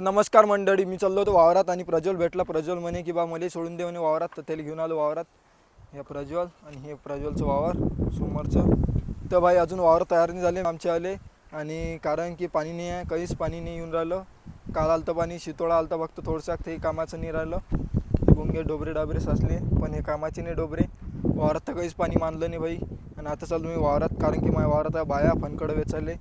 नमस्कार मंडळी, मी चाललो होतो वावरात आणि प्रज्वल भेटला. प्रज्वल म्हणे की बा मला सोडून दे म्हणे वावरात, तर त्याला घेऊन आलो वावरात. हे प्रज्वल आणि हे प्रज्वलचं वावर समोरचं. तर भाई अजून वावर तयार नाही झाले आमचे आले, आणि कारण की पाणी नाही आहे, काहीच पाणी नाही येऊन राहिलं. काल आलं तर पाणी, शितोळा आलं तर फक्त थोडंसं, ते कामाचं नाही राहिलं. गुंगे डोबरे डाबरे साचले, पण हे कामाचे नाही डोबरे. वावरात तर काहीच पाणी मानलं नाही भाई. आणि आता चाललो मी वावरात, कारण की माझ्या वावरात बाया फणकडं वेचायले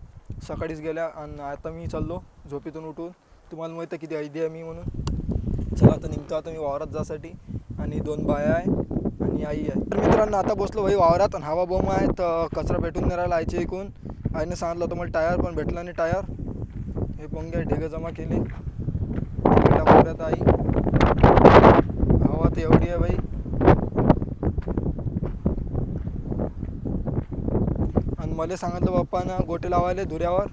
सकाळीच गेल्या. आणि आता मी चाललो झोपेतून उठून. तुम्हाला माहिती आहे किती आयडिया आहे मी म्हणून. चला आता निघतो आता मी वावरात जासाठी. आणि 2 बाया आहे आणि आई आहे. तर मित्रांनो आता बसलो भाई वावरात, आणि हवा बॉम्ब आहे तर कचरा भेटून नाही राहिला आईच्या इकून. आईने सांगितलं होतं मला टायर, पण भेटला नाही टायर. हे पंगे ढेगं जमा केले टाकून आई. हवा तर एवढी आहे भाई. आणि मला सांगितलं बाप्पानं गोटे लावायला धुऱ्यावर,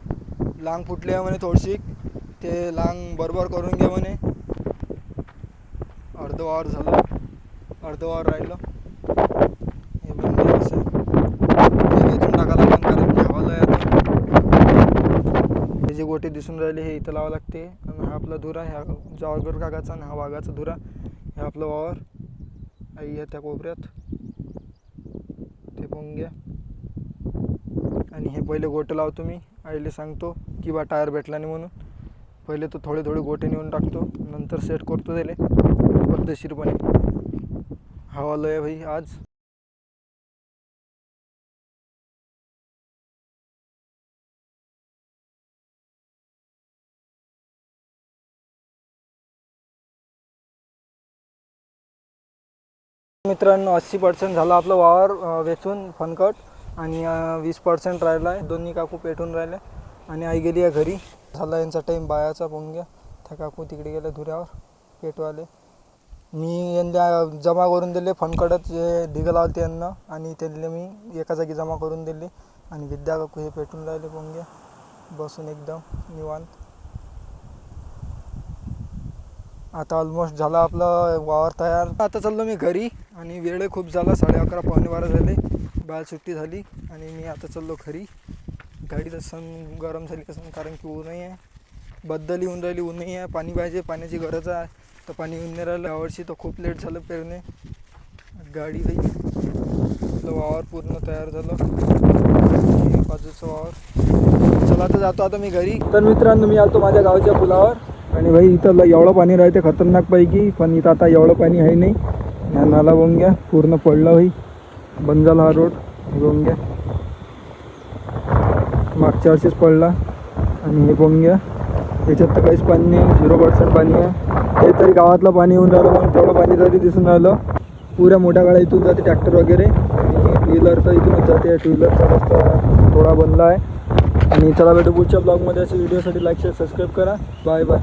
लांग फुटली आहे म्हणे थोडीशी, ते लांग बरोबर करून घे म्हणे. अर्ध वावर झालं, अर्ध वावर राहिलं. हे म्हणजे असं हे वेचून टाकायला लागेल, कारण की हवा लय आता. हे जे गोटे दिसून राहिले हे इथं लावावं लागते. आणि हा आपला धुरा, ह्या जावरकर काकाचा, आणि हा वाघाचा धुरा. हे आपलं वावर, आई आहे त्या कोपऱ्यात, ते पाहून घ्या. आणि हे पहिले गोटे लावतो मी, आईला सांगतो की बा टायर भेटला नाही म्हणून. पहिले तर थोडे थोडे गोटे नेऊन टाकतो, नंतर सेट करतो त्याले पद्धतशीरपणे. हवा लय भाई आज. मित्रांनो 80% झालं आपलं वावर वेचून फनकट, आणि 20% राहिला आहे. दोन्ही काकू पेटून राहिले आणि आई गेली आहे घरी. झाला यांचा टाईम बायाचा पोंग्या. त्या काकू तिकडे गेल्या धुऱ्यावर पेटवाले. मी यांना जमा करून दिले फनकडत जे ढिगं लावते यांना, आणि त्यांना मी एका जागी जमा करून दिले. आणि विद्या काकू हे पेटून राहिले पोंग्या बसून एकदम निवांत. आता ऑलमोस्ट झाला आपलं वावर तयार. आता चाललो मी घरी, आणि वेळ खूप झाला, 11:30 पावणे 12 झाले. बाहेर सुट्टी झाली आणि मी आता चाललो घरी. गाडी तसं गरम झाली कसं, कारण की ऊनही आहे, बद्दल येऊन राहिली, ऊनही आहे. पाणी पाहिजे, पाण्याची गरज आहे, तर पाणी येऊन नाही राहिलं यावर्षी. तर खूप लेट झालं पेरणे. गाडी भाई आपलं वावर पूर्ण तयार झालं, बाजूचं वावर. चला तर जातो आता मी घरी. तर मित्रांनो मी आलो माझ्या गावच्या पुलावर, आणि भाई इथं एवढं पाणी राहते खतरनाकपैकी, पण इथं आता एवढं पाणी आहे नाही. ह्या नाला बघून घ्या पूर्ण पडला भाई, बंद झाला हा रोड बघून घ्या. मागच्या वर्षीच पडला. आणि हे बघून घ्या, याच्यात तर काहीच पाणी नाही, 0% पाणी आहे. हे तरी गावातलं पाणी येऊन राहिलं, म्हणून तेवढं पाणी तरी दिसून राहिलं. पुऱ्या मोठ्या गाड्या इथून जाते, ट्रॅक्टर वगैरे, आणि टू व्हीलर तर इथूनच जाते. टू व्हीलरचा रस्ता थोडा बनला आहे. आणि चला भेटू पुढच्या ब्लॉगमध्ये. अशा व्हिडिओसाठी लाईक शेअर सबस्क्राईब करा. Bye bye.